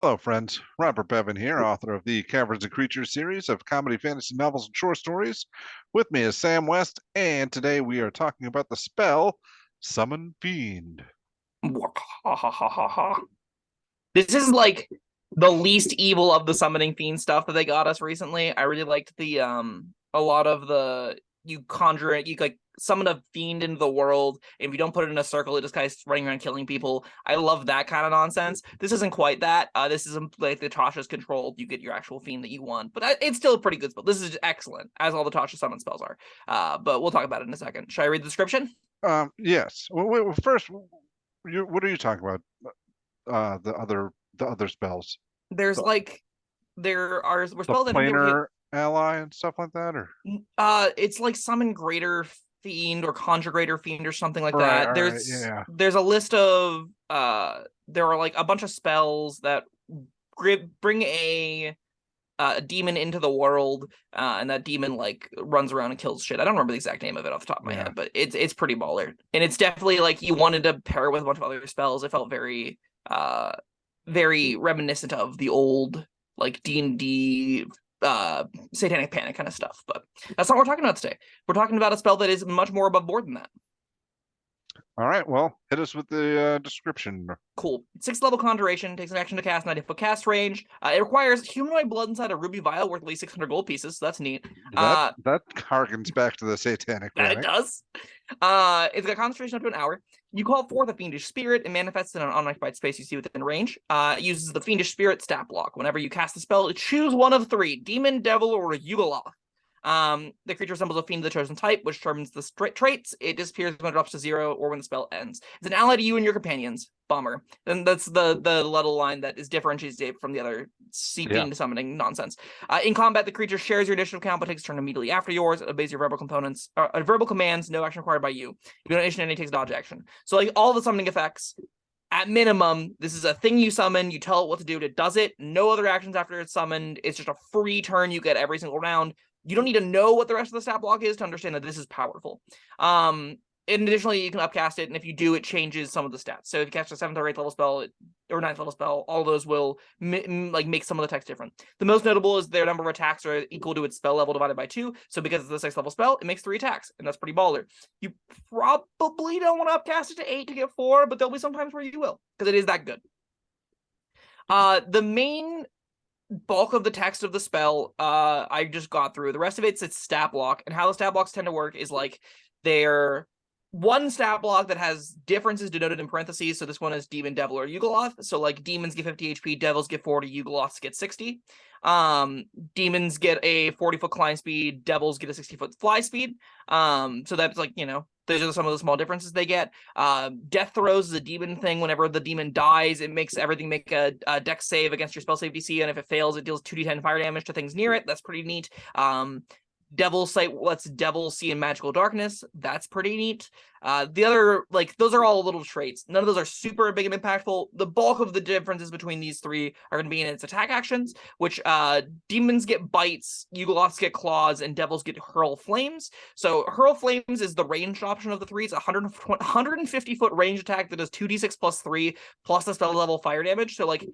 Hello, friends. Robert Bevan here, author of the Caverns Creatures series of comedy, fantasy novels, and short stories. With me is Sam West, and today we are talking about the spell Summon Fiend. This is like the least evil of the summoning fiend stuff that they got us recently. I really liked the a lot of the you conjure it, you like summon a fiend into the world, and if you don't put it in a circle, it just kind of running around killing people. I love that kind of nonsense. This isn't quite that. This isn't like the Tasha's controlled. You get your actual fiend that you want, but it's still a pretty good spell. This is excellent, as all the Tasha summon spells are. But we'll talk about it in a second. Should I read the description? Yes. First, what are you talking about? The other spells, There's the, like we're the spells that planar ally and stuff like that, or it's like summon greater fiend or conjure greater fiend or something like right? that. All right, There's yeah, there's a list of there are like a bunch of spells that bring a demon into the world, and that demon like runs around and kills shit. I don't remember the exact name of it off the top of my yeah. head, but it's pretty baller, and it's definitely like you wanted to pair it with a bunch of other spells. It felt uh very reminiscent of the old like D&D satanic panic kind of stuff, but that's not what we're talking about today. We're talking about a spell that is much more above board than that. All right, well, hit us with the description. Cool. 6th level conjuration, takes an action to cast, 90-foot cast range. It requires humanoid blood inside a ruby vial worth at least 600 gold pieces, so that's neat. That harkens back to the satanic That it panic. does. It's got concentration up to an hour. You call forth a fiendish spirit and manifests in an unoccupied space you see within range. It uses the fiendish spirit stat block. Whenever you cast the spell, choose one of three: demon, devil, or Yugoloth. The creature resembles a fiend of the chosen type, which determines the traits. It disappears when it drops to 0 or when the spell ends. It's an ally to you and your companions. Bummer. And that's the little line that is differentiates it from the other Yeah. fiend summoning nonsense. In combat, the creature shares your initiative count, but takes a turn immediately after yours. It obeys your verbal components, verbal commands. No action required by you. If you don't initiate any, it takes dodge action. So like all the summoning effects, at minimum, this is a thing you summon. You tell it what to do, and it does it. No other actions after it's summoned. It's just a free turn you get every single round. You don't need to know what the rest of the stat block is to understand that this is powerful. And additionally, you can upcast it, and if you do, it changes some of the stats. So if you cast a 7th or 8th level spell or 9th level spell, all those will like make some of the text different. The most notable is their number of attacks are equal to its spell level divided by 2. So because it's the 6th level spell, it makes 3 attacks, and that's pretty baller. You probably don't want to upcast it to 8 to get 4, but there'll be some times where you will, because it is that good. The main bulk of the text of the spell I just got through. The rest of it's stat block, and how the stat blocks tend to work is like they're one stat block that has differences denoted in parentheses. So this one is demon, devil, or Yugoloth. So like demons get 50 HP, devils get 40, Yugoloths get 60. Demons get a 40-foot climb speed, devils get a 60-foot fly speed. So that's like, those are some of the small differences they get. Death throws is a demon thing. Whenever the demon dies, it makes everything make a dex save against your spell save DC, and if it fails, it deals 2d10 fire damage to things near it. That's pretty neat. Devil's Sight lets devils see in magical darkness. That's pretty neat. The other, like, those are all little traits. None of those are super big and impactful. The bulk of the differences between these three are going to be in its attack actions, which demons get bites, Yugoloths get claws, and devils get hurl flames. So hurl flames is the ranged option of the three. It's a 150-foot range attack that does 2d6 plus 3 plus the spell level fire damage. So like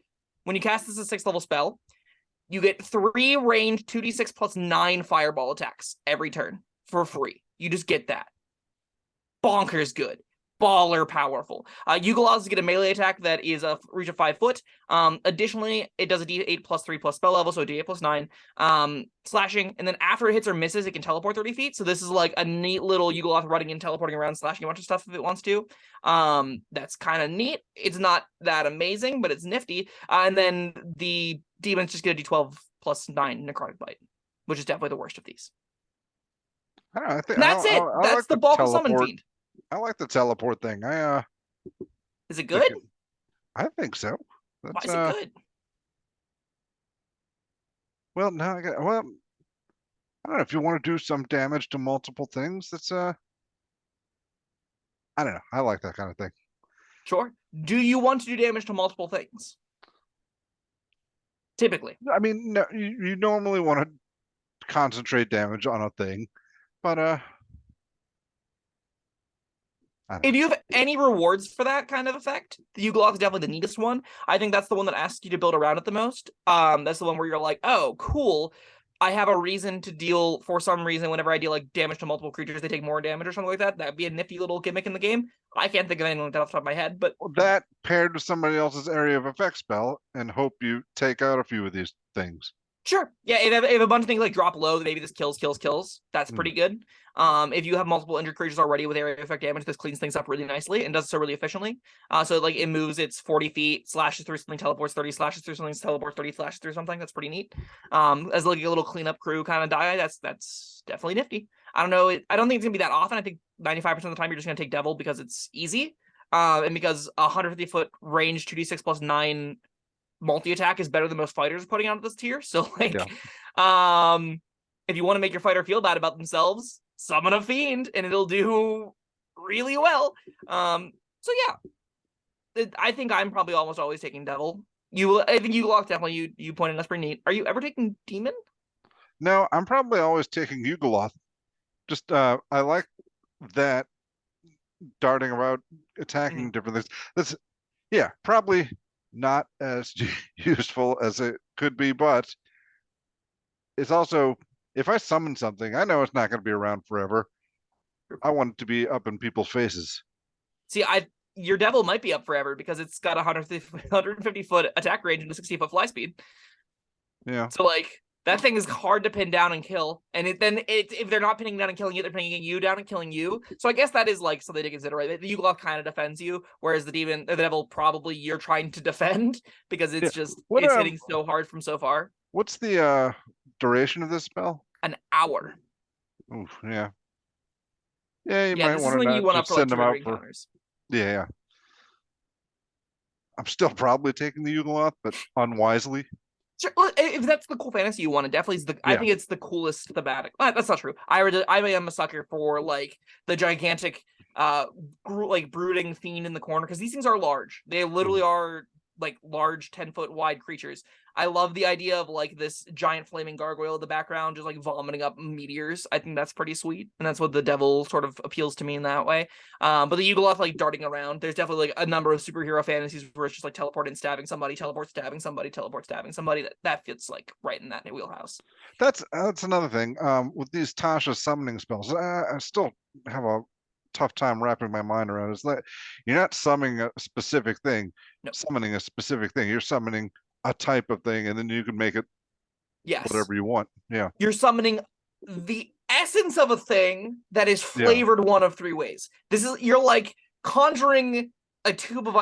when you cast this as a 6th level spell, you get 3 range 2d6 plus 9 fireball attacks every turn for free. You just get that. Bonkers good. Baller powerful. Yugoloths get a melee attack that is a reach of 5 foot. Additionally, it does a d8 plus 3 plus spell level, so a d8 plus 9. Slashing, and then after it hits or misses, it can teleport 30 feet. So this is like a neat little Yugoloth running and teleporting around, slashing a bunch of stuff if it wants to. That's kind of neat. It's not that amazing, but it's nifty. And then the demons just get a d12 plus 9 necrotic bite, which is definitely the worst of these. I don't know, I think That's it. I That's like the the bulk of Summon teleport. Fiend. I like the teleport thing. Is it Think good? I think so. Why That's is it good? well, now I don't know if you want to do some damage to multiple things. That's I don't know. I like that kind of thing. Sure. Do you want to do damage to multiple things? Typically. I mean, no, you normally want to concentrate damage on a thing, but I don't If know. you have any rewards for that kind of effect, the Yugoloth is definitely the neatest one. I think that's the one that asks you to build around it the most. That's the one where you're like, oh, cool. I have a reason to deal, for some reason, whenever I deal like damage to multiple creatures, they take more damage or something like that. That'd be a nifty little gimmick in the game. I can't think of anything like that off the top of my head, but That paired with somebody else's area of effect spell and hope you take out a few of these things. sure. Yeah, if a bunch of things like drop low, maybe this kills. That's Mm. pretty good. If you have multiple injured creatures already with area effect damage, this cleans things up really nicely and does so really efficiently. So like it moves its 40 feet, slashes through something, teleports 30, slashes through something, teleports 30, slashes through something. That's pretty neat. As like a little cleanup crew kind of die, that's definitely nifty. I don't know. I don't think it's gonna be that often. I think 95% of the time you're just gonna take Devil because it's easy. And because 150-foot range 2d6 plus 9 multi-attack is better than most fighters are putting out of this tier. So like if you want to make your fighter feel bad about themselves, summon a fiend and it'll do really well. So yeah, I think I'm probably almost always taking Devil. I think you lock definitely you pointed that's pretty neat. Are you ever taking Demon? No, I'm probably always taking Yugoloth. Just I like that darting about, attacking different things. That's probably not as useful as it could be, but it's also, if I summon something, I know it's not going to be around forever. I want it to be up in people's faces. See, your Devil might be up forever because it's got 150-foot attack range and a 60-foot fly speed. Yeah. So like that thing is hard to pin down and kill, and if they're not pinning down and killing you, they're pinning you down and killing you. So I guess that is like something to consider, right? The Yugoloth kind of defends you, whereas the Devil probably you're trying to defend because Yeah. it's hitting so hard from so far. What's the duration of this spell? An hour. Oof, yeah. Yeah, you Yeah, might this is want to something you not want up just for like send them 2 or 3 out for. encounters. Yeah. I'm still probably taking the Yugoloth, but unwisely. Sure, well, if that's the cool fantasy you want, it definitely is I think it's the coolest thematic. That's not true. I am a sucker for like the gigantic, like brooding fiend in the corner because these things are large. They literally are like large 10-foot wide creatures. I love the idea of like this giant flaming gargoyle in the background, just like vomiting up meteors. I think that's pretty sweet, and that's what the Devil sort of appeals to me in that way. But the Yugoloth like darting around. There's definitely like a number of superhero fantasies where it's just like teleport and stabbing somebody, teleport stabbing somebody, teleport stabbing somebody. That fits like right in that wheelhouse. That's another thing. With these Tasha summoning spells, I still have a tough time wrapping my mind around. Is that you're not summoning a specific thing, No. summoning a specific thing. You're summoning a type of thing, and then you can make it whatever you want. Yeah. You're summoning the essence of a thing that is Yeah. flavored one of 3 ways. You're like conjuring a tub of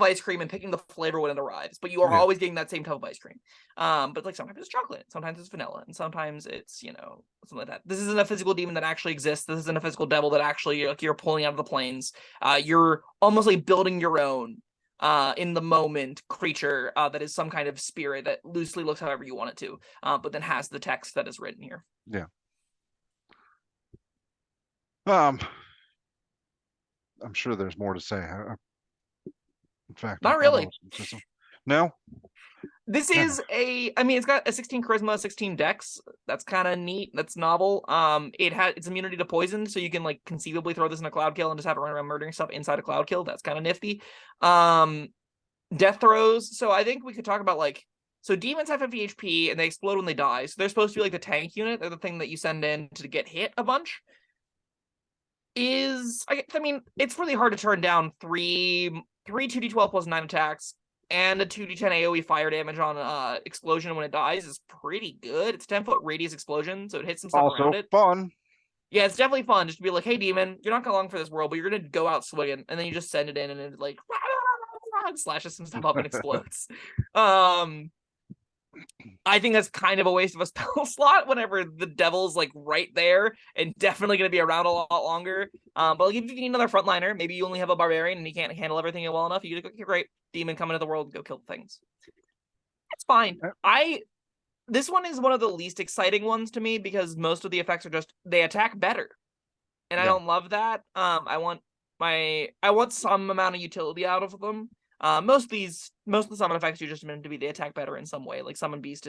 ice cream and picking the flavor when it arrives, but you are always getting that same tub of ice cream. But like sometimes it's chocolate, sometimes it's vanilla, and sometimes it's something like that. This isn't a physical demon that actually exists. This isn't a physical devil that actually like you're pulling out of the plains. You're almost like building your own in the moment creature that is some kind of spirit that loosely looks however you want it to, but then has the text that is written here. Yeah. I'm sure there's more to say. In fact, Not really. No. This is it's got a 16 charisma, 16 dex. That's kind of neat. That's novel. It's immunity to poison, so you can like conceivably throw this in a cloud kill and just have it run around murdering stuff inside a cloud kill. That's kind of nifty. Death throws. So I think we could talk about like, so demons have 50 HP and they explode when they die. So they're supposed to be like the tank unit. They're the thing that you send in to get hit a bunch. I mean, it's really hard to turn down three 2d12 plus 9 attacks and a 2d10 AoE fire damage on explosion when it dies is pretty good. It's 10-foot radius explosion, so it hits some stuff around it. Fun. Yeah, it's definitely fun just to be like, hey, demon, you're not gonna long for this world, but you're gonna go out swinging, and then you just send it in and it like slashes some stuff up and explodes. I think that's kind of a waste of a spell slot whenever the devil's like right there and definitely going to be around a lot longer. But like, if you need another frontliner, maybe you only have a barbarian and you can't handle everything well enough, you get a great demon come into the world and go kill things. That's fine. This one is one of the least exciting ones to me because most of the effects are just they attack better, and I don't love that. I want some amount of utility out of them. Most of the summon effects are just meant to be they attack better in some way. Like Summon Beast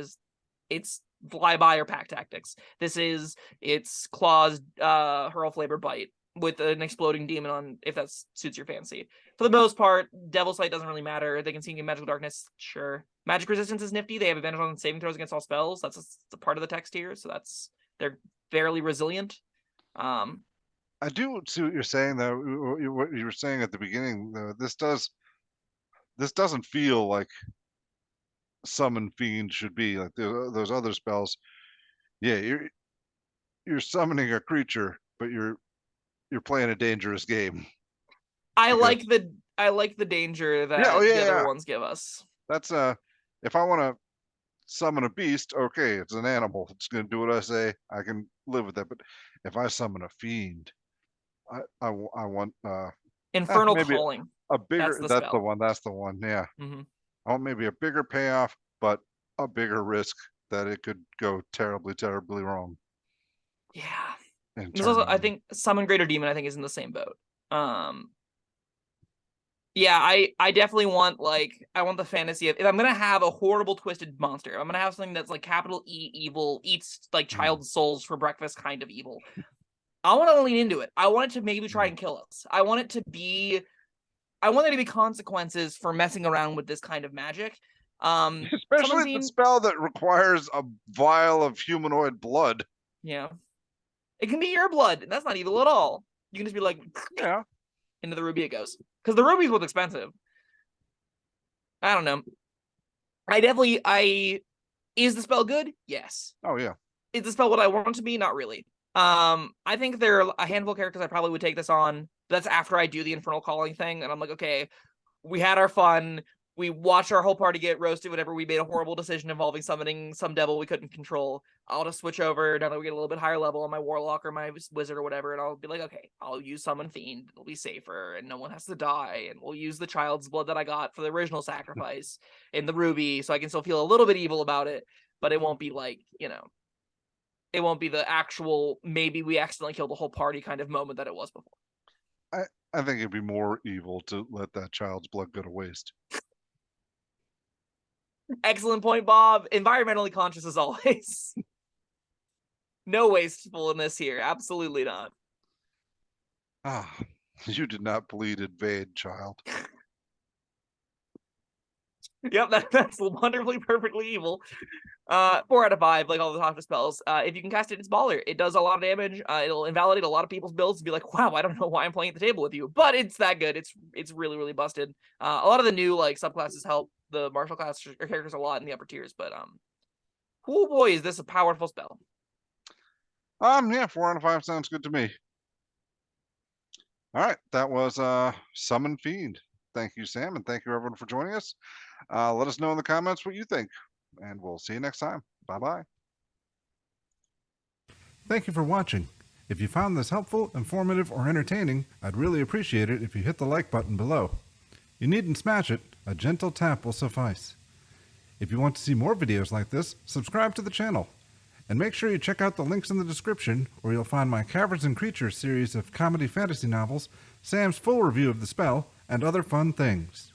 it's fly by or pack tactics. This is it's claws, hurl, flavor, bite. with an exploding demon on, if that suits your fancy. For the most part, Devil's Sight doesn't really matter. They can see Magical Darkness, sure. Magic Resistance is nifty. They have advantage on saving throws against all spells. That's a part of the text here, so they're fairly resilient. I do see what you're saying, though. What you were saying at the beginning, though, this doesn't feel like Summon Fiend should be like those other spells. Yeah, you're summoning a creature, but you're playing a dangerous game. I like the danger that the other ones give us. That's if I want to summon a beast, okay, it's an animal. It's going to do what I say. I can live with that. But if I summon a fiend, I want Infernal maybe Calling. a bigger. That's the one. That's the one. Yeah. I want maybe a bigger payoff, but a bigger risk that it could go terribly, terribly wrong. Yeah. Also, I think Summon Greater Demon, I think, is in the same boat. Yeah, I definitely want, like, I want the fantasy of, if I'm gonna have a horrible twisted monster, I'm gonna have something that's like capital E evil, eats like child's souls for breakfast kind of evil. I want to lean into it. I want it to maybe try and kill us. I want there to be consequences for messing around with this kind of magic. Especially the spell that requires a vial of humanoid blood. Yeah. It can be your blood. That's not evil at all. You can just be like, yeah, into the ruby it goes. Because the ruby's what's expensive. I don't know. Is the spell good? Yes. Oh, yeah. Is the spell what I want it to be? Not really. I think there are a handful of characters I probably would take this on. That's after I do the Infernal Calling thing, and I'm like, okay, we had our fun. We watched our whole party get roasted whenever we made a horrible decision involving summoning some devil we couldn't control. I'll just switch over now that we get a little bit higher level on my Warlock or my Wizard or whatever, and I'll be like, okay, I'll use Summon Fiend. It'll be safer, and no one has to die, and we'll use the child's blood that I got for the original sacrifice in the Ruby, so I can still feel a little bit evil about it, but it won't be like, it won't be the actual, maybe we accidentally killed the whole party kind of moment that it was before. I think it'd be more evil to let that child's blood go to waste. Excellent point, Bob. Environmentally conscious as always. No wastefulness here. Absolutely not. Ah, you did not bleed in vain, child. Yep, that's wonderfully, perfectly evil. 4 out of 5, like all the top spells. If you can cast it, it's baller. It does a lot of damage. It'll invalidate a lot of people's builds to be like, wow, I don't know why I'm playing at the table with you, but it's that good. It's really, really busted. A lot of the new like subclasses help the martial class or characters a lot in the upper tiers, but oh boy, is this a powerful spell. Yeah, 4 out of 5 sounds good to me. All right, that was Summon Fiend. Thank you, Sam, and thank you everyone for joining us. Let us know in the comments what you think, and we'll see you next time. Bye-bye. Thank you for watching. If you found this helpful, informative, or entertaining, I'd really appreciate it if you hit the like button below. You needn't smash it. A gentle tap will suffice. If you want to see more videos like this, subscribe to the channel. And make sure you check out the links in the description, where you'll find my Caverns and Creatures series of comedy fantasy novels, Sam's full review of the spell, and other fun things.